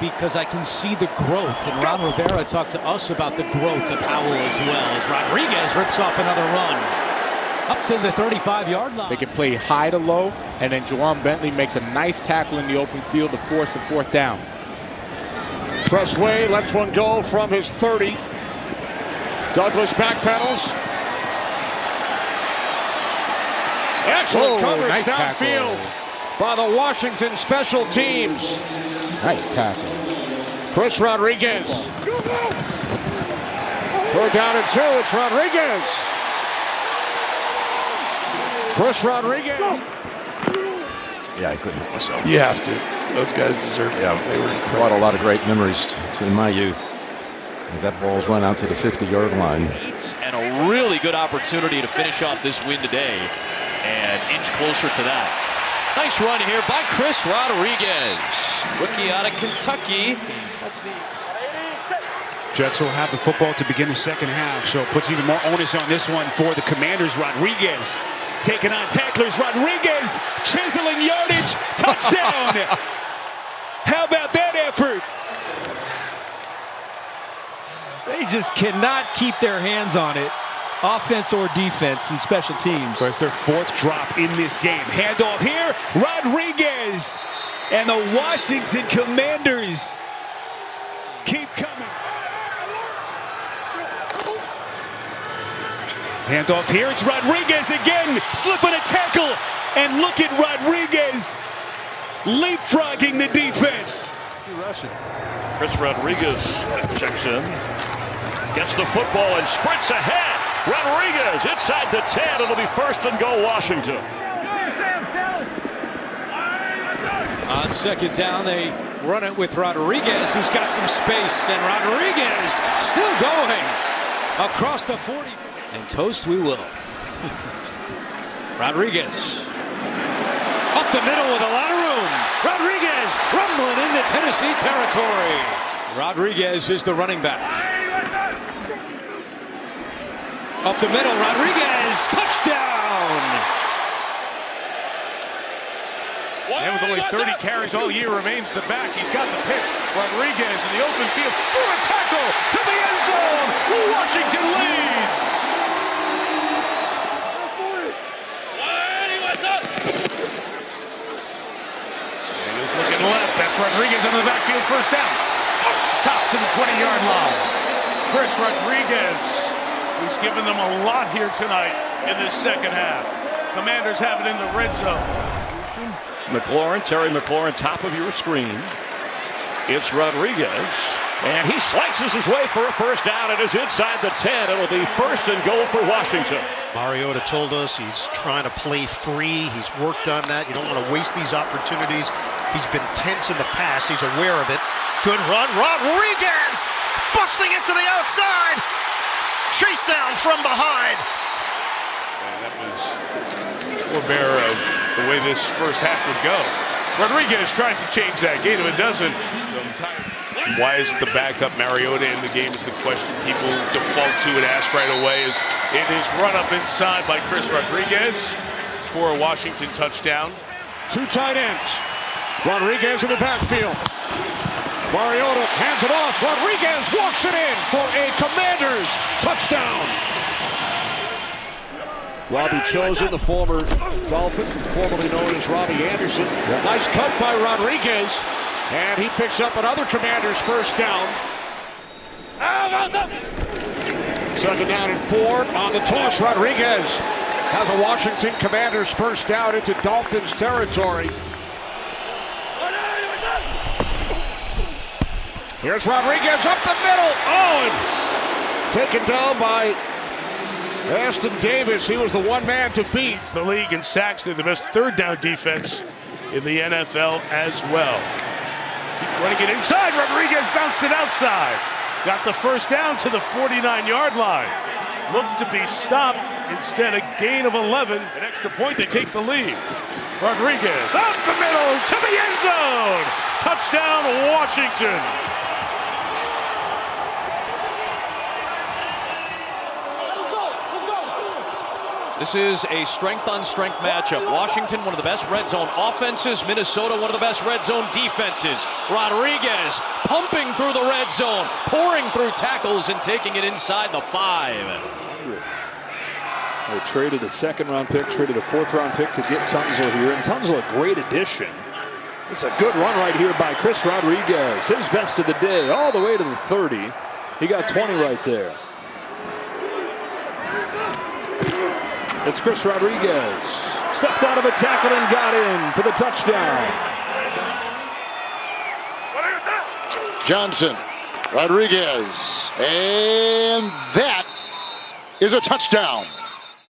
because I can see the growth. And Ron Rivera talked to us about the growth of Howell as well, as Rodriguez rips off another run up to the 35-yard line. They can play high to low, and then Juwan Bentley makes a nice tackle in the open field to force the fourth down. Tressway lets one go from his 30. Douglas backpedals. Excellent coverage nice downfield by the Washington special teams. Nice tackle. Chris Rodriguez. Third down and 2. It's Rodriguez. Chris Rodriguez. Yeah, I couldn't help myself. You have to. Those guys deserve it. Yeah, They were incredible. brought a lot of great memories in my youth. As that ball's run out to the 50-yard line. And a really good opportunity to finish off this win today. And inch closer to that. Nice run here by Chris Rodriguez. Rookie out of Kentucky. That's the... Jets will have the football to begin the second half, so it puts even more onus on this one for the Commanders. Rodriguez taking on tacklers. Rodriguez chiseling yardage. Touchdown. How about that effort? They just cannot keep their hands on it, offense or defense, in special teams. That's their fourth drop in this game. Handoff here, Rodriguez, and the Washington Commanders keep coming. Handoff here, it's Rodriguez again, slipping a tackle, and look at Rodriguez leapfrogging the defense. Chris Rodriguez checks in, gets the football and sprints ahead. Rodriguez inside the 10. It'll be first and goal, Washington. On second down, they run it with Rodriguez, who's got some space, and Rodriguez still going across the 40. And toast we will. Rodriguez up the middle with a lot of room. Rodriguez rumbling into Tennessee territory. Rodriguez is the running back. Up the middle, Rodriguez, touchdown! And with only 30 carries all year, remains the back. He's got the pitch. Rodriguez in the open field for a tackle to the end zone. Washington leads. And he's looking left. That's Rodriguez on the backfield, first down. Top to the 20-yard line. Chris Rodriguez, who's given them a lot here tonight in this second half. Commanders have it in the red zone. McLaurin, Terry McLaurin, top of your screen. It's Rodriguez, and he slices his way for a first down. It is inside the 10. It'll be first and goal for Washington. Mariota told us he's trying to play free. He's worked on that. You don't want to waste these opportunities. He's been tense in the past. He's aware of it. Good run. Rodriguez busting it to the outside. Chase down from behind. And that was forbear of the way this first half would go. Rodriguez tries to change that game. If it doesn't, why is the backup Mariota in the game is the question people default to and ask right away. Is it is run up inside by Chris Rodriguez for a Washington touchdown. Two tight ends. Rodriguez in the backfield. Mariota hands it off. Rodriguez walks it in for a Commanders touchdown. Robbie Chosen, the former Dolphin, formerly known as Robbie Anderson. Nice cut by Rodriguez, and he picks up another Commanders first down. Second down and 4 on the toss. Rodriguez has a Washington Commanders first down into Dolphins territory. Here's Rodriguez up the middle. Oh, and taken down by Aston Davis. He was the one man to beat. The league in sacks. They're the best third down defense in the NFL as well. Keep running it inside. Rodriguez bounced it outside. Got the first down to the 49-yard line. Looked to be stopped. Instead, a gain of 11. An extra point. They take the lead. Rodriguez up the middle to the end zone. Touchdown, Washington. This is a strength-on-strength matchup. Washington, one of the best red zone offenses. Minnesota, one of the best red zone defenses. Rodriguez pumping through the red zone, pouring through tackles and taking it inside the 5. They traded a second-round pick, traded a fourth-round pick to get Tunzel here. And Tunzel, a great addition. It's a good run right here by Chris Rodriguez. His best of the day, all the way to the 30. He got 20 right there. It's Chris Rodriguez. Stepped out of a tackle and got in for the touchdown. Johnson, Rodriguez, and that is a touchdown.